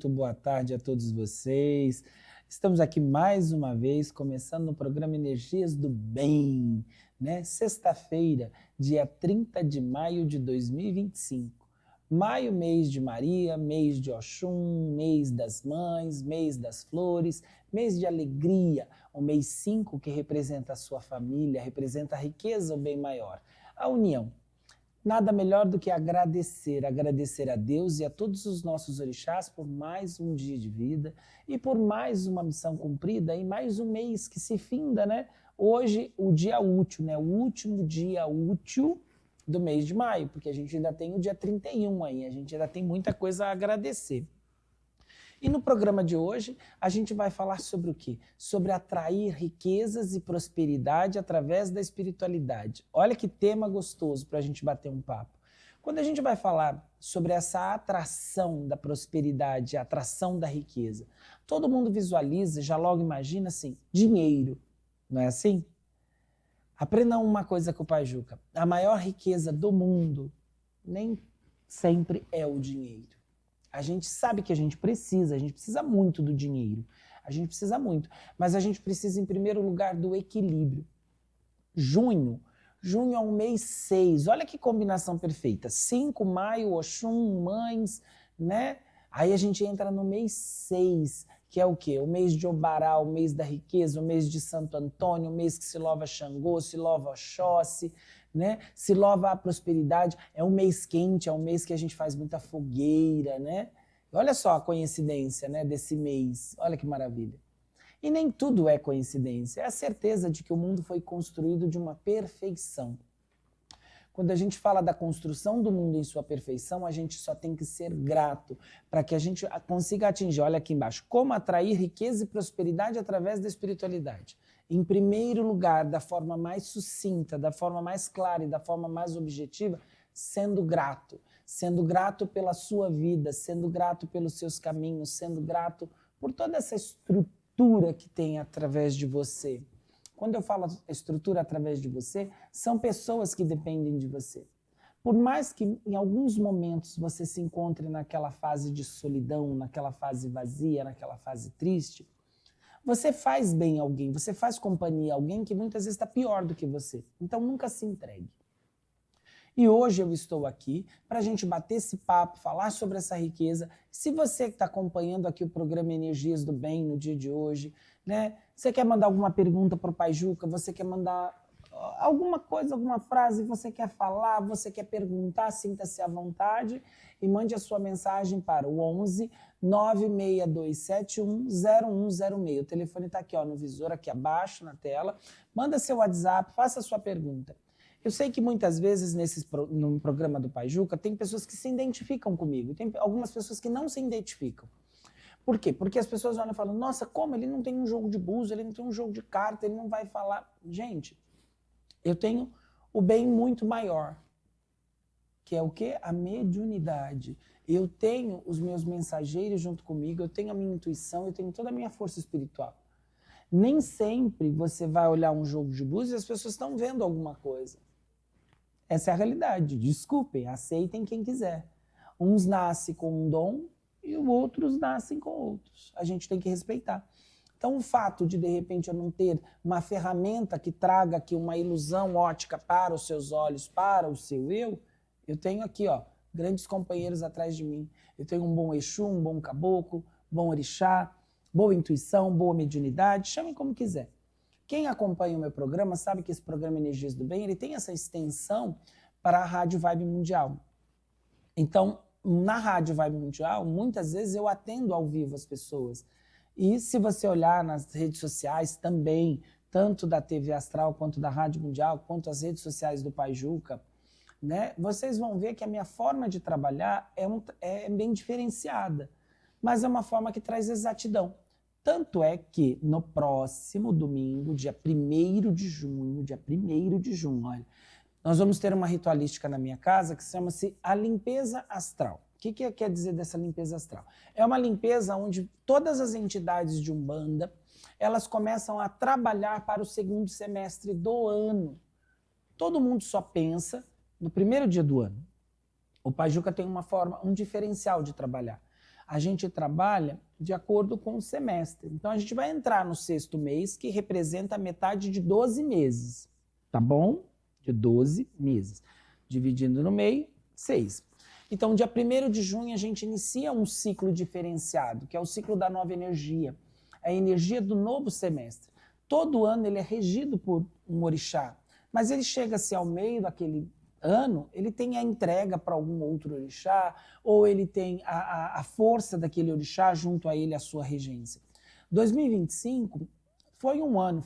muito boa tarde a todos vocês. Estamos aqui mais uma vez, começando no programa Energias do Bem, né? Sexta-feira, dia 30 de maio de 2025. Maio, mês de Maria, mês de Oxum, mês das mães, mês das flores, mês de alegria. O mês 5, que representa a sua família, representa a riqueza, o bem maior, a união. Nada melhor do que agradecer a Deus e a todos os nossos orixás por mais um dia de vida e por mais uma missão cumprida e mais um mês que se finda, né? Hoje, o dia útil, né? O último dia útil do mês de maio, porque a gente ainda tem o dia 31 aí, a gente ainda tem muita coisa a agradecer. E no programa de hoje, a gente vai falar sobre o quê? Sobre atrair riquezas e prosperidade através da espiritualidade. Olha que tema gostoso para a gente bater um papo. Quando a gente vai falar sobre essa atração da prosperidade, a atração da riqueza, todo mundo visualiza, já logo imagina assim, dinheiro, não é assim? Aprendam uma coisa com o Pai Juca, a maior riqueza do mundo nem sempre é o dinheiro. A gente sabe que a gente precisa muito do dinheiro, a gente precisa muito, mas a gente precisa em primeiro lugar do equilíbrio. Junho é um mês 6, olha que combinação perfeita, 5, maio, Oxum, mães, né? Aí a gente entra no mês 6, que é o quê? O mês de Obará, o mês da riqueza, o mês de Santo Antônio, o mês que se louva Xangô, se louva Oxóssi, né? Se louva a prosperidade, é um mês quente, é um mês que a gente faz muita fogueira, né? Olha só a coincidência, né, desse mês, olha que maravilha. E nem tudo é coincidência, é a certeza de que o mundo foi construído de uma perfeição. Quando a gente fala da construção do mundo em sua perfeição, a gente só tem que ser grato para que a gente consiga atingir, olha aqui embaixo, como atrair riqueza e prosperidade através da espiritualidade. Em primeiro lugar, da forma mais sucinta, da forma mais clara e da forma mais objetiva, sendo grato pela sua vida, sendo grato pelos seus caminhos, sendo grato por toda essa estrutura que tem através de você. Quando eu falo estrutura através de você, são pessoas que dependem de você. Por mais que em alguns momentos você se encontre naquela fase de solidão, naquela fase vazia, naquela fase triste, você faz bem a alguém, você faz companhia a alguém que muitas vezes está pior do que você. Então nunca se entregue. E hoje eu estou aqui para a gente bater esse papo, falar sobre essa riqueza. Se você que está acompanhando aqui o programa Energias do Bem no dia de hoje, né? Você quer mandar alguma pergunta para o Pai Juca, você quer mandar alguma coisa, alguma frase, você quer falar, você quer perguntar, sinta-se à vontade e mande a sua mensagem para o 11 96271 0106. O telefone está aqui ó, no visor, aqui abaixo na tela. Manda seu WhatsApp, faça a sua pergunta. Eu sei que muitas vezes no programa do Pai Juca tem pessoas que se identificam comigo, tem algumas pessoas que não se identificam. Por quê? Porque as pessoas olham e falam, nossa, como? Ele não tem um jogo de búzio, ele não tem um jogo de carta, ele não vai falar. Gente, eu tenho o bem muito maior, que é o quê? A mediunidade. Eu tenho os meus mensageiros junto comigo, eu tenho a minha intuição, eu tenho toda a minha força espiritual. Nem sempre você vai olhar um jogo de búzios e as pessoas estão vendo alguma coisa. Essa é a realidade. Desculpem, aceitem quem quiser. Uns nascem com um dom e os outros nascem com outros. A gente tem que respeitar. Então, o fato de repente, eu não ter uma ferramenta que traga aqui uma ilusão ótica para os seus olhos, para o seu eu tenho aqui, ó, grandes companheiros atrás de mim. Eu tenho um bom Exu, um bom caboclo, bom orixá, boa intuição, boa mediunidade, chamem como quiser. Quem acompanha o meu programa sabe que esse programa Energias do Bem ele tem essa extensão para a Rádio Vibe Mundial. Então, na Rádio Vibe Mundial, muitas vezes eu atendo ao vivo as pessoas. E se você olhar nas redes sociais também, tanto da TV Astral, quanto da Rádio Mundial, quanto as redes sociais do Pai Juca, né, vocês vão ver que a minha forma de trabalhar é bem diferenciada, mas é uma forma que traz exatidão. Tanto é que no próximo domingo, dia 1º de junho, olha, nós vamos ter uma ritualística na minha casa que chama-se a limpeza astral. O que quer dizer dessa limpeza astral? É uma limpeza onde todas as entidades de Umbanda, elas começam a trabalhar para o segundo semestre do ano. Todo mundo só pensa no primeiro dia do ano. O Pai Juca tem uma forma, um diferencial de trabalhar. a gente trabalha de acordo com o semestre. Então, a gente vai entrar no 6º mês, que representa a metade de 12 meses, tá bom? De 12 meses. Dividindo no meio, 6. Então, dia 1º de junho, a gente inicia um ciclo diferenciado, que é o ciclo da nova energia, a energia do novo semestre. Todo ano ele é regido por um orixá, mas ele chega-se ao meio daquele ano, ele tem a entrega para algum outro orixá, ou ele tem a força daquele orixá junto a ele, a sua regência. 2025 foi um ano,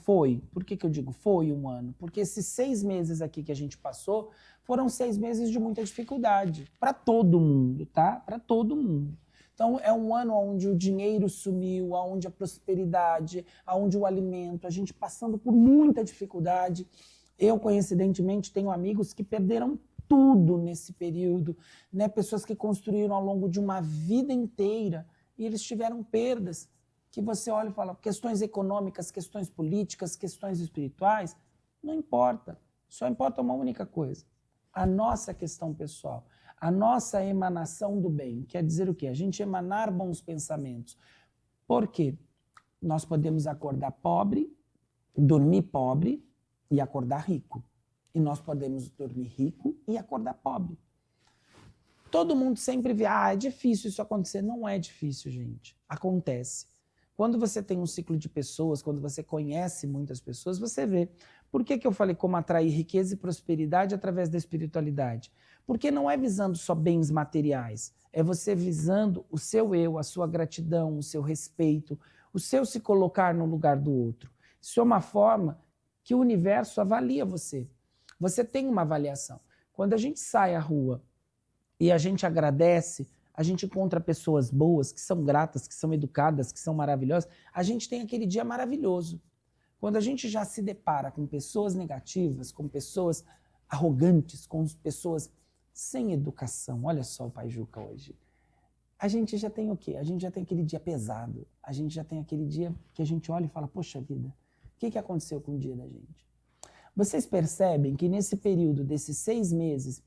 Por que eu digo foi um ano? Porque esses 6 meses aqui que a gente passou foram 6 meses de muita dificuldade para todo mundo, tá? Para todo mundo. Então, é um ano onde o dinheiro sumiu, onde a prosperidade, onde o alimento, a gente passando por muita dificuldade. Eu, coincidentemente, tenho amigos que perderam tudo nesse período, né? Pessoas que construíram ao longo de uma vida inteira e eles tiveram perdas que você olha e fala, questões econômicas, questões políticas, questões espirituais, não importa. Só importa uma única coisa, a nossa questão pessoal, a nossa emanação do bem. Quer dizer o quê? A gente emanar bons pensamentos. Por quê? Nós podemos acordar pobre, dormir pobre, e acordar rico. E nós podemos dormir rico e acordar pobre. Todo mundo sempre vê, é difícil isso acontecer. Não é difícil, gente. Acontece. Quando você tem um ciclo de pessoas, quando você conhece muitas pessoas, você vê. Por que eu falei como atrair riqueza e prosperidade através da espiritualidade? Porque não é visando só bens materiais. É você visando o seu eu, a sua gratidão, o seu respeito, o seu se colocar no lugar do outro. Isso é uma forma que o universo avalia você. Você tem uma avaliação. Quando a gente sai à rua e a gente agradece, a gente encontra pessoas boas, que são gratas, que são educadas, que são maravilhosas, a gente tem aquele dia maravilhoso. Quando a gente já se depara com pessoas negativas, com pessoas arrogantes, com pessoas sem educação, olha só o Pai Juca hoje, a gente já tem o quê? A gente já tem aquele dia pesado, a gente já tem aquele dia que a gente olha e fala, poxa vida, o que aconteceu com o dia da gente? Vocês percebem que nesse período desses 6 meses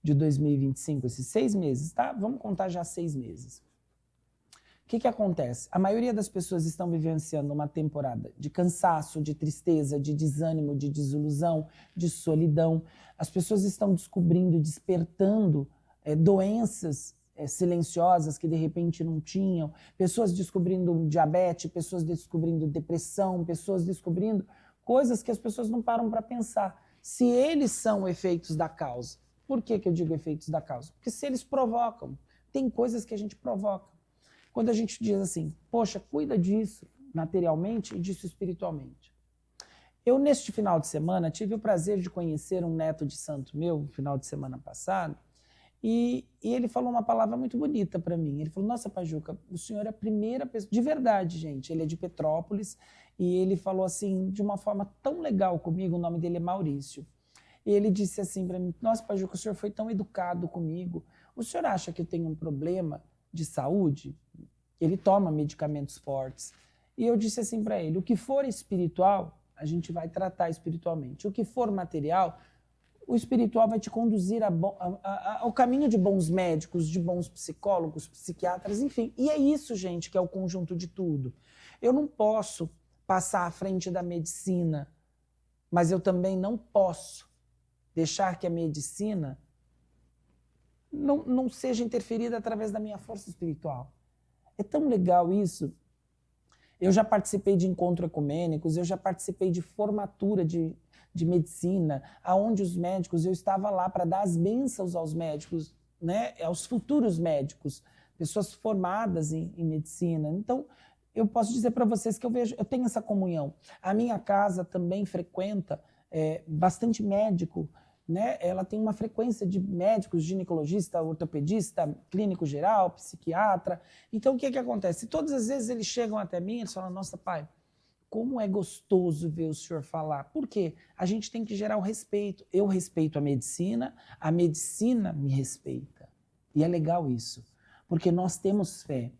de 2025, esses 6 meses, tá? Vamos contar já 6 meses. O que acontece? A maioria das pessoas estão vivenciando uma temporada de cansaço, de tristeza, de desânimo, de desilusão, de solidão. As pessoas estão descobrindo e despertando doenças silenciosas que de repente não tinham, pessoas descobrindo diabetes, pessoas descobrindo depressão, pessoas descobrindo coisas que as pessoas não param para pensar. Se eles são efeitos da causa. Por que eu digo efeitos da causa? Porque se eles provocam, tem coisas que a gente provoca. Quando a gente diz assim, poxa, cuida disso materialmente e disso espiritualmente. Eu, neste final de semana, tive o prazer de conhecer um neto de santo meu, no final de semana passado, e ele falou uma palavra muito bonita para mim. Ele falou, nossa, Pai Juca, o senhor é a primeira pessoa... De verdade, gente, ele é de Petrópolis, e ele falou assim, de uma forma tão legal comigo, o nome dele é Maurício. E ele disse assim para mim, nossa, Pai Juca, o senhor foi tão educado comigo. O senhor acha que eu tenho um problema de saúde? Ele toma medicamentos fortes. E eu disse assim para ele, o que for espiritual, a gente vai tratar espiritualmente. O que for material, o espiritual vai te conduzir ao caminho de bons médicos, de bons psicólogos, psiquiatras, enfim. E é isso, gente, que é o conjunto de tudo. Eu não posso passar à frente da medicina, mas eu também não posso deixar que a medicina não seja interferida através da minha força espiritual. É tão legal isso. Eu já participei de encontros ecumênicos, eu já participei de formatura de medicina, aonde os médicos, eu estava lá para dar as bênçãos aos médicos, né, aos futuros médicos, pessoas formadas em medicina. Então, eu posso dizer para vocês que eu tenho essa comunhão. A minha casa também frequenta bastante médico, né? Ela tem uma frequência de médicos, ginecologista, ortopedista, clínico geral, psiquiatra. Então, o que acontece? Todas as vezes eles chegam até mim e eles falam, nossa, pai, como é gostoso ver o senhor falar. Por quê? A gente tem que gerar o respeito. Eu respeito a medicina me respeita. E é legal isso, porque nós temos fé.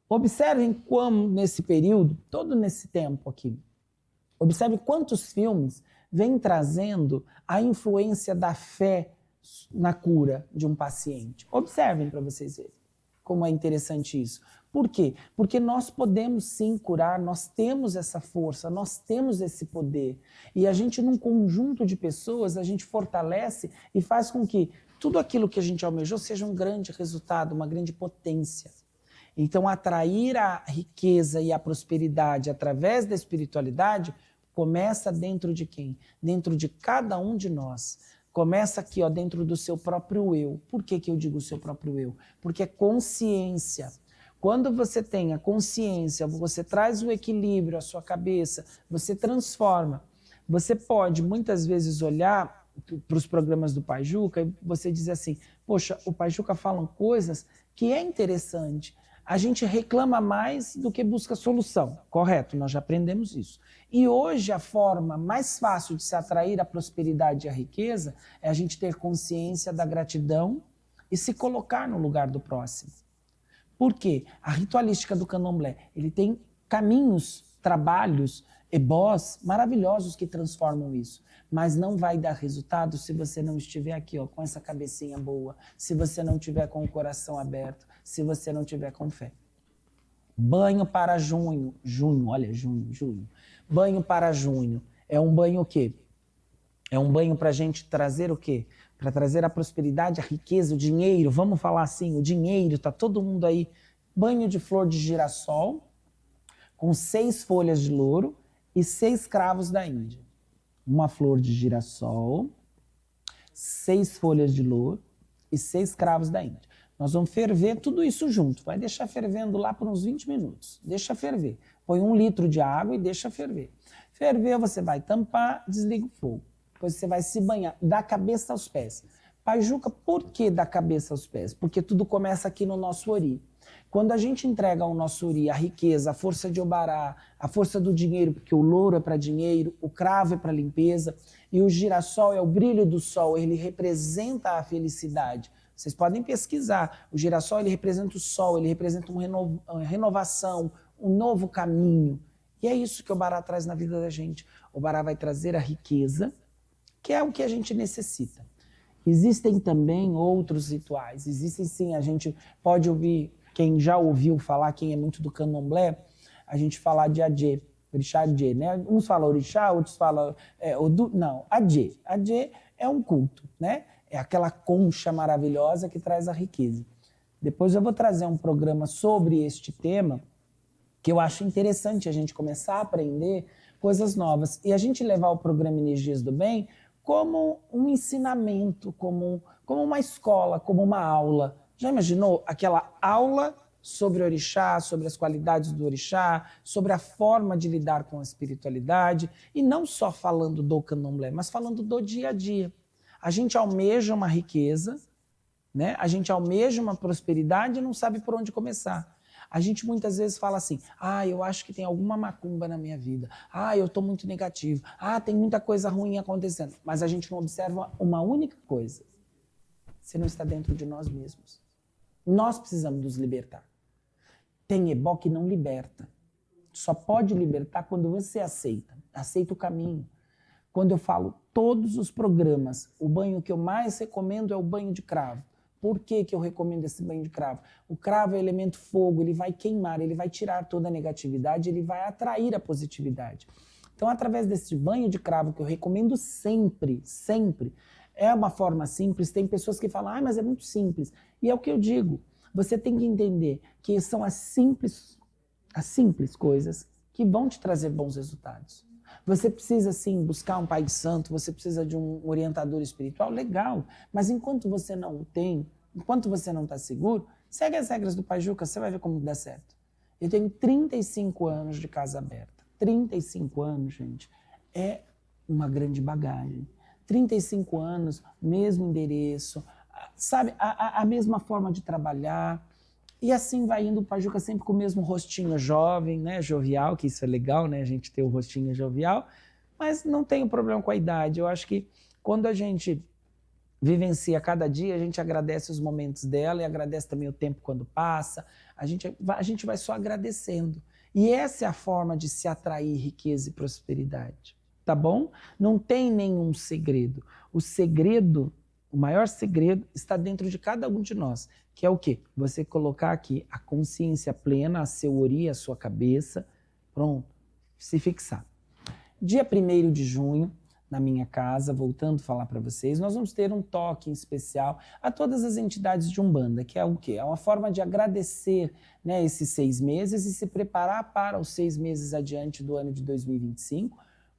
Observem como, nesse período, todo nesse tempo aqui, observe quantos filmes vêm trazendo a influência da fé na cura de um paciente. Observem para vocês verem. como é interessante isso. Por quê? Porque nós podemos sim curar, nós temos essa força, nós temos esse poder. E a gente, num conjunto de pessoas, a gente fortalece e faz com que tudo aquilo que a gente almejou seja um grande resultado, uma grande potência. Então, atrair a riqueza e a prosperidade através da espiritualidade começa dentro de quem? Dentro de cada um de nós. Começa aqui, ó, dentro do seu próprio eu. Por que eu digo o seu próprio eu? Porque é consciência. Quando você tem a consciência, você traz o equilíbrio à sua cabeça, você transforma. Você pode, muitas vezes, olhar para os programas do Pai Juca e você dizer assim, poxa, o Pai Juca fala coisas que é interessante. A gente reclama mais do que busca solução. Correto, nós já aprendemos isso. E hoje a forma mais fácil de se atrair a prosperidade e a riqueza é a gente ter consciência da gratidão e se colocar no lugar do próximo. Por quê? A ritualística do candomblé, ele tem caminhos, trabalhos, ebós maravilhosos que transformam isso. Mas não vai dar resultado se você não estiver aqui, ó, com essa cabecinha boa, se você não tiver com o coração aberto, se você não tiver com fé. Banho para junho. Junho. Banho para junho. É um banho o quê? É um banho para a gente trazer o quê? Para trazer a prosperidade, a riqueza, o dinheiro. Vamos falar assim, o dinheiro, tá todo mundo aí. Banho de flor de girassol, com 6 folhas de louro e 6 cravos da Índia. Uma flor de girassol, 6 folhas de louro e 6 cravos da Índia. Nós vamos ferver tudo isso junto. Vai deixar fervendo lá por uns 20 minutos. Deixa ferver. Põe 1 litro de água e deixa ferver. Ferver, você vai tampar, desliga o fogo. Depois você vai se banhar, da cabeça aos pés. Pai Juca, por que da cabeça aos pés? Porque tudo começa aqui no nosso ori. Quando a gente entrega ao nosso ori a riqueza, a força de Obará, a força do dinheiro, porque o louro é para dinheiro, o cravo é para limpeza, e o girassol é o brilho do sol, ele representa a felicidade. Vocês podem pesquisar. O girassol, ele representa o sol, ele representa uma renovação, um novo caminho. E é isso que o Obará traz na vida da gente. O Obará vai trazer a riqueza, que é o que a gente necessita. Existem também outros rituais. Existem sim, a gente pode ouvir, quem já ouviu falar, quem é muito do candomblé, a gente falar de Adjê, orixá Adjê, né? Uns falam orixá, outros falam não, Adjê. Adjê é um culto, né? É aquela concha maravilhosa que traz a riqueza. Depois eu vou trazer um programa sobre este tema, que eu acho interessante a gente começar a aprender coisas novas. E a gente levar o programa Energias do Bem como um ensinamento, como uma escola, como uma aula. Já imaginou aquela aula sobre orixá, sobre as qualidades do orixá, sobre a forma de lidar com a espiritualidade, e não só falando do candomblé, mas falando do dia a dia. A gente almeja uma riqueza, né? A gente almeja uma prosperidade e não sabe por onde começar. A gente muitas vezes fala assim, eu acho que tem alguma macumba na minha vida, eu estou muito negativo, tem muita coisa ruim acontecendo. Mas a gente não observa uma única coisa. Você não está dentro de nós mesmos. Nós precisamos nos libertar. Tem ebó que não liberta. Só pode libertar quando você aceita o caminho. Quando eu falo todos os programas, o banho que eu mais recomendo é o banho de cravo. Por que eu recomendo esse banho de cravo? O cravo é elemento fogo, ele vai queimar, ele vai tirar toda a negatividade, ele vai atrair a positividade. Então, através desse banho de cravo, que eu recomendo sempre, é uma forma simples, tem pessoas que falam, mas é muito simples. E é o que eu digo, você tem que entender que são as simples coisas que vão te trazer bons resultados. Você precisa, sim, buscar um pai de santo, você precisa de um orientador espiritual, legal. Mas enquanto você não o tem, enquanto você não está seguro, segue as regras do Pai Juca, você vai ver como dá certo. Eu tenho 35 anos de casa aberta. 35 anos, gente, é uma grande bagagem. 35 anos, mesmo endereço, sabe, a mesma forma de trabalhar. E assim vai indo o Pai Juca sempre com o mesmo rostinho jovem, né, jovial, que isso é legal, né, a gente ter o rostinho jovial, mas não tem problema com a idade. Eu acho que quando a gente vivencia cada dia, a gente agradece os momentos dela e agradece também o tempo quando passa, a gente vai só agradecendo. E essa é a forma de se atrair riqueza e prosperidade, tá bom? Não tem nenhum segredo. O maior segredo está dentro de cada um de nós, que é o quê? Você colocar aqui a consciência plena, a seu ori, a sua cabeça, pronto, se fixar. Dia 1º de junho, na minha casa, voltando a falar para vocês, nós vamos ter um toque em especial a todas as entidades de Umbanda, que é o quê? É uma forma de agradecer, né, esses 6 meses e se preparar para os 6 meses adiante do ano de 2025.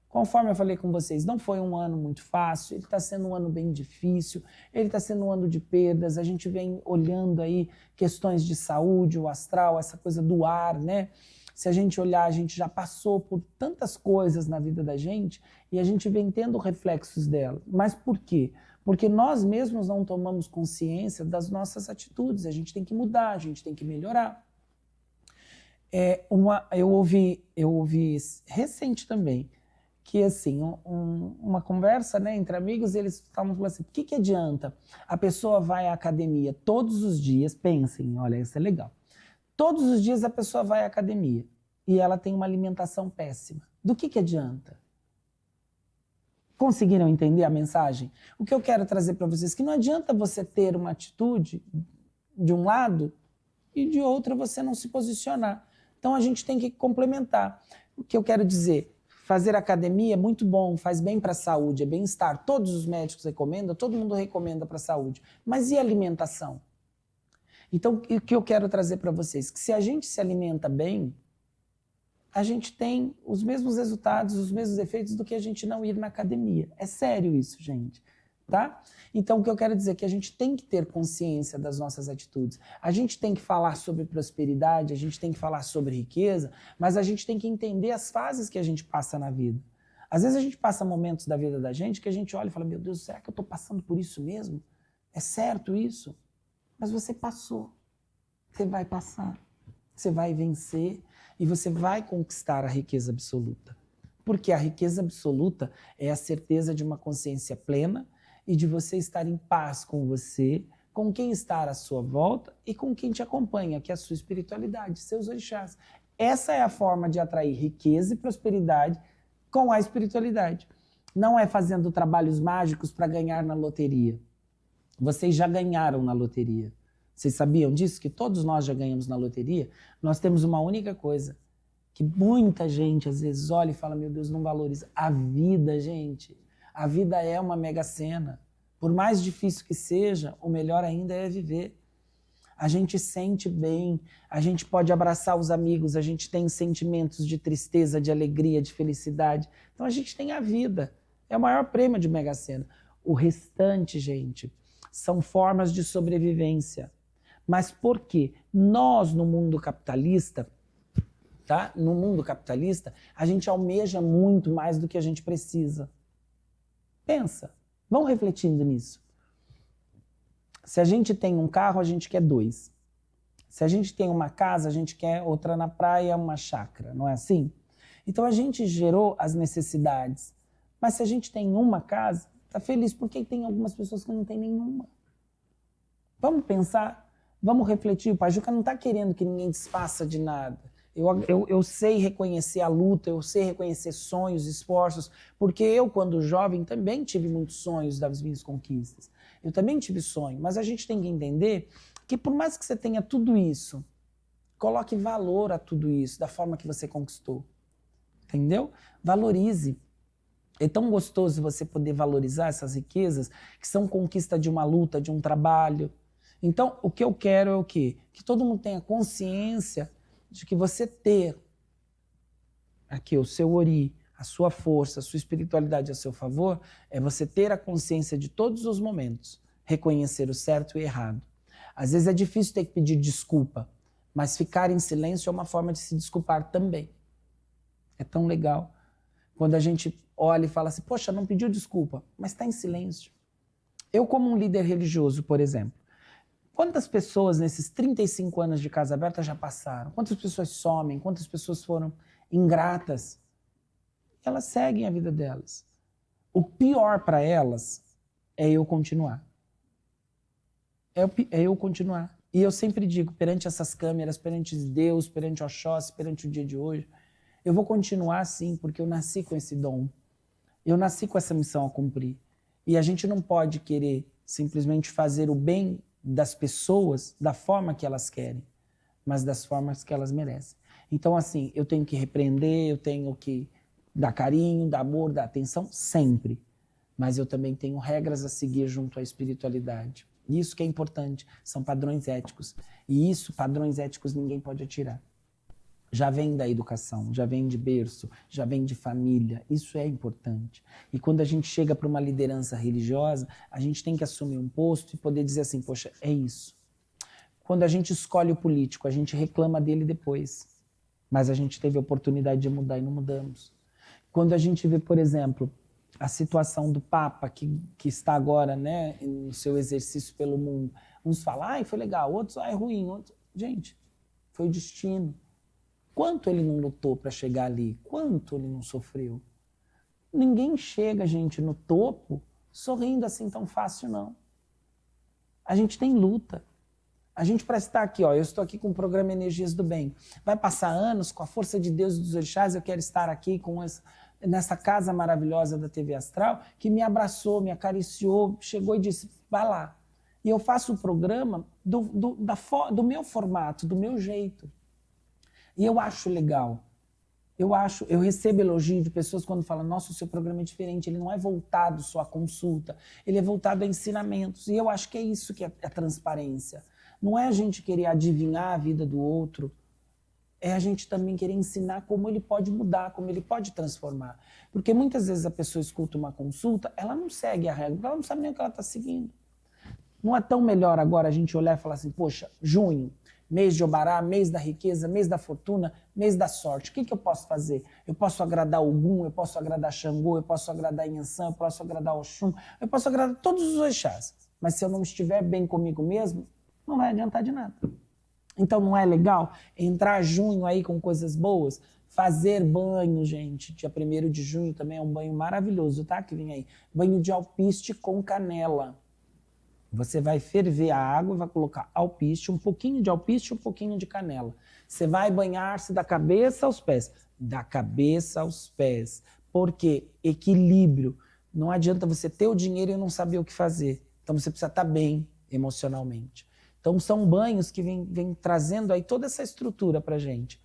Conforme eu falei com vocês, não foi um ano muito fácil, ele está sendo um ano bem difícil, ele está sendo um ano de perdas, a gente vem olhando aí questões de saúde, o astral, essa coisa do ar, né? Se a gente olhar, a gente já passou por tantas coisas na vida da gente e a gente vem tendo reflexos dela. Mas por quê? Porque nós mesmos não tomamos consciência das nossas atitudes, a gente tem que mudar, a gente tem que melhorar. Eu ouvi recente também, que assim, uma conversa, né, entre amigos, eles estavam falando assim, o que adianta? A pessoa vai à academia todos os dias, pensem, olha, isso é legal. Todos os dias a pessoa vai à academia e ela tem uma alimentação péssima. Do que adianta? Conseguiram entender a mensagem? O que eu quero trazer para vocês é que não adianta você ter uma atitude de um lado e de outro você não se posicionar. Então a gente tem que complementar. O que eu quero dizer? Fazer academia é muito bom, faz bem para a saúde, é bem-estar. Todos os médicos recomendam, todo mundo recomenda para a saúde. Mas e a alimentação? Então, o que eu quero trazer para vocês? Que se a gente se alimenta bem, a gente tem os mesmos resultados, os mesmos efeitos do que a gente não ir na academia. É sério isso, gente. Tá? Então, o que eu quero dizer é que a gente tem que ter consciência das nossas atitudes. A gente tem que falar sobre prosperidade, a gente tem que falar sobre riqueza, mas a gente tem que entender as fases que a gente passa na vida. Às vezes a gente passa momentos da vida da gente que a gente olha e fala, meu Deus, será que eu estou passando por isso mesmo? É certo isso? Mas você passou, você vai passar, você vai vencer e você vai conquistar a riqueza absoluta. Porque a riqueza absoluta é a certeza de uma consciência plena e de você estar em paz com você, com quem está à sua volta e com quem te acompanha, que é a sua espiritualidade, seus orixás. Essa é a forma de atrair riqueza e prosperidade com a espiritualidade. Não é fazendo trabalhos mágicos para ganhar na loteria. Vocês já ganharam na loteria. Vocês sabiam disso? Que todos nós já ganhamos na loteria? Nós temos uma única coisa, que muita gente às vezes olha e fala, meu Deus, não valoriza. A vida, gente. A vida é uma mega-sena. Por mais difícil que seja, o melhor ainda é viver. A gente sente bem, a gente pode abraçar os amigos, a gente tem sentimentos de tristeza, de alegria, de felicidade. Então a gente tem a vida. É o maior prêmio de mega-sena. O restante, gente, são formas de sobrevivência. Mas por quê? Nós, no mundo capitalista, tá? No mundo capitalista, a gente almeja muito mais do que a gente precisa. Pensa, vão refletindo nisso. Se a gente tem um carro, a gente quer 2. Se a gente tem uma casa, a gente quer outra na praia, uma chácara, não é assim? Então a gente gerou as necessidades. Mas se a gente tem uma casa, tá feliz, porque tem algumas pessoas que não tem nenhuma. Vamos pensar, vamos refletir. O Pajuca não está querendo que ninguém desfaça de nada. Eu sei reconhecer a luta, eu sei reconhecer sonhos, esforços, porque eu, quando jovem, também tive muitos sonhos das minhas conquistas. Eu também tive sonho, mas a gente tem que entender que por mais que você tenha tudo isso, coloque valor a tudo isso, da forma que você conquistou. Entendeu? Valorize. É tão gostoso você poder valorizar essas riquezas que são conquista de uma luta, de um trabalho. Então, o que eu quero é o quê? Que todo mundo tenha consciência de que você ter aqui o seu ori, a sua força, a sua espiritualidade a seu favor, é você ter a consciência de todos os momentos, reconhecer o certo e o errado. Às vezes é difícil ter que pedir desculpa, mas ficar em silêncio é uma forma de se desculpar também. É tão legal. Quando a gente olha e fala assim, poxa, não pediu desculpa, mas está em silêncio. Eu, como um líder religioso, por exemplo, quantas pessoas nesses 35 anos de Casa Aberta já passaram? Quantas pessoas somem? Quantas pessoas foram ingratas? Elas seguem a vida delas. O pior para elas é eu continuar. É eu continuar. E eu sempre digo, perante essas câmeras, perante Deus, perante o Oxóssi, perante o dia de hoje, eu vou continuar assim, porque eu nasci com esse dom. Eu nasci com essa missão a cumprir. E a gente não pode querer simplesmente fazer o bem das pessoas da forma que elas querem, mas das formas que elas merecem. Então, assim, eu tenho que repreender, eu tenho que dar carinho, dar amor, dar atenção, sempre. Mas eu também tenho regras a seguir junto à espiritualidade. Isso que é importante, são padrões éticos. E isso, padrões éticos, ninguém pode atirar. Já vem da educação, já vem de berço, já vem de família. Isso é importante. E quando a gente chega para uma liderança religiosa, a gente tem que assumir um posto e poder dizer assim, poxa, é isso. Quando a gente escolhe o político, a gente reclama dele depois. Mas a gente teve a oportunidade de mudar e não mudamos. Quando a gente vê, por exemplo, a situação do Papa, que está agora, né, no seu exercício pelo mundo, uns falam, ai, foi legal, outros, ai, ruim. Outros... Gente, foi o destino. Quanto ele não lutou para chegar ali? Quanto ele não sofreu? Ninguém chega, gente, no topo sorrindo assim tão fácil, não. A gente tem luta. A gente, para estar aqui, ó, eu estou aqui com o programa Energias do Bem. Vai passar anos, com a força de Deus e dos orixás, eu quero estar aqui com nessa casa maravilhosa da TV Astral, que me abraçou, me acariciou, chegou e disse, vai lá. E eu faço o programa do meu formato, do meu jeito. E eu acho legal. Eu recebo elogio de pessoas quando falam, nossa, o seu programa é diferente, ele não é voltado só à consulta, ele é voltado a ensinamentos. E eu acho que é isso que é a transparência. Não é a gente querer adivinhar a vida do outro, é a gente também querer ensinar como ele pode mudar, como ele pode transformar. Porque muitas vezes a pessoa escuta uma consulta, ela não segue a regra, ela não sabe nem o que ela está seguindo. Não é tão melhor agora a gente olhar e falar assim, poxa, junho, mês de Obará, mês da riqueza, mês da fortuna, mês da sorte. O que eu posso fazer? Eu posso agradar Ogum, eu posso agradar Xangô, eu posso agradar Inhansã, eu posso agradar Oxum, eu posso agradar todos os orixás. Mas se eu não estiver bem comigo mesmo, não vai adiantar de nada. Então não é legal entrar junho aí com coisas boas? Fazer banho, gente. Dia 1º de junho também é um banho maravilhoso, tá? Que vem aí. Banho de alpiste com canela. Você vai ferver a água, vai colocar alpiste, um pouquinho de alpiste e um pouquinho de canela. Você vai banhar-se da cabeça aos pés. Da cabeça aos pés. Por quê? Equilíbrio. Não adianta você ter o dinheiro e não saber o que fazer. Então você precisa estar bem emocionalmente. Então são banhos que vêm trazendo aí toda essa estrutura pra gente.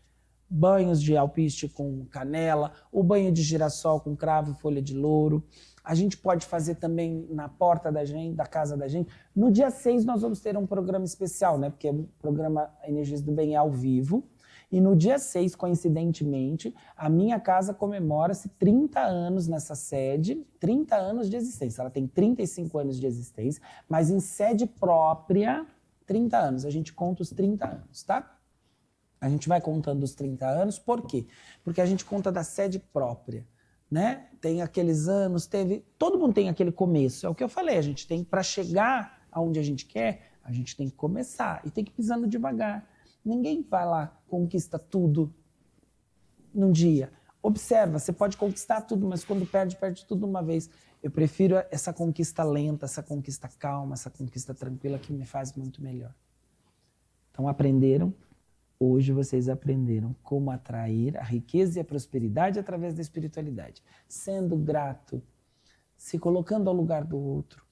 Banhos de alpiste com canela, o banho de girassol com cravo e folha de louro. A gente pode fazer também na porta da gente, da casa da gente. No dia 6 nós vamos ter um programa especial, né? Porque o programa Energias do Bem é ao vivo. E no dia 6, coincidentemente, a minha casa comemora-se 30 anos nessa sede, 30 anos de existência. Ela tem 35 anos de existência, mas em sede própria, 30 anos. A gente conta os 30 anos, tá? A gente vai contando os 30 anos, por quê? Porque a gente conta da sede própria, né? Tem aqueles anos, todo mundo tem aquele começo, é o que eu falei, a gente tem, para chegar aonde a gente quer, a gente tem que começar e tem que ir pisando devagar. Ninguém vai lá, conquista tudo num dia. Observa, você pode conquistar tudo, mas quando perde, perde tudo de uma vez. Eu prefiro essa conquista lenta, essa conquista calma, essa conquista tranquila que me faz muito melhor. Então aprenderam? Hoje vocês aprenderam como atrair a riqueza e a prosperidade através da espiritualidade. Sendo grato, se colocando ao lugar do outro,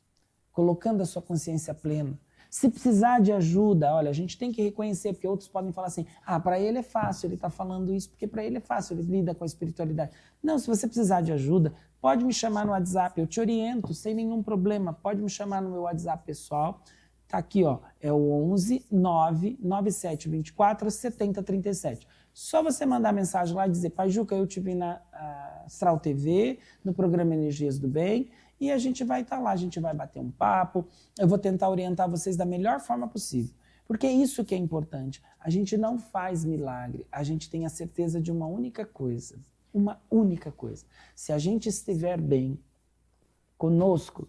colocando a sua consciência plena. Se precisar de ajuda, olha, a gente tem que reconhecer, porque outros podem falar assim, para ele é fácil, ele está falando isso, porque para ele é fácil, ele lida com a espiritualidade. Não, se você precisar de ajuda, pode me chamar no WhatsApp, eu te oriento sem nenhum problema, pode me chamar no meu WhatsApp pessoal. Tá aqui, ó, é o 11 99724 7037. Só você mandar mensagem lá e dizer, Pai Juca, eu te vi na Astral TV, no programa Energias do Bem, e a gente vai estar lá, a gente vai bater um papo, eu vou tentar orientar vocês da melhor forma possível. Porque é isso que é importante. A gente não faz milagre, a gente tem a certeza de uma única coisa. Uma única coisa. Se a gente estiver bem conosco,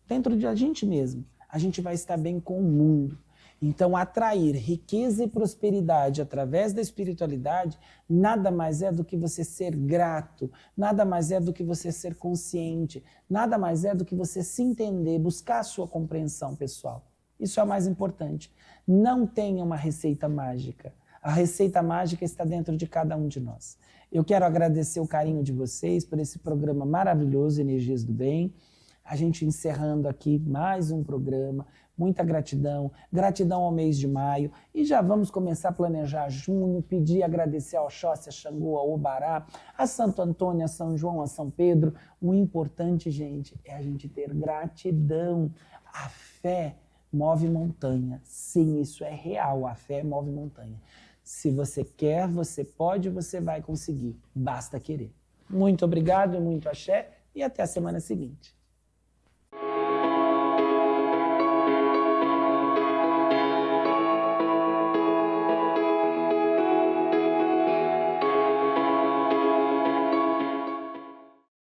dentro de a gente mesmo, a gente vai estar bem com o mundo. Então, atrair riqueza e prosperidade através da espiritualidade nada mais é do que você ser grato, nada mais é do que você ser consciente, nada mais é do que você se entender, buscar a sua compreensão pessoal. Isso é o mais importante. Não tenha uma receita mágica. A receita mágica está dentro de cada um de nós. Eu quero agradecer o carinho de vocês por esse programa maravilhoso, Energias do Bem. A gente encerrando aqui mais um programa. Muita gratidão, gratidão ao mês de maio. E já vamos começar a planejar junho, pedir, agradecer ao Oxóssi, a Xangô, ao Obará, a Santo Antônio, a São João, a São Pedro. O importante, gente, é a gente ter gratidão. A fé move montanha. Sim, isso é real. A fé move montanha. Se você quer, você pode, você vai conseguir. Basta querer. Muito obrigado, muito axé e até a semana seguinte.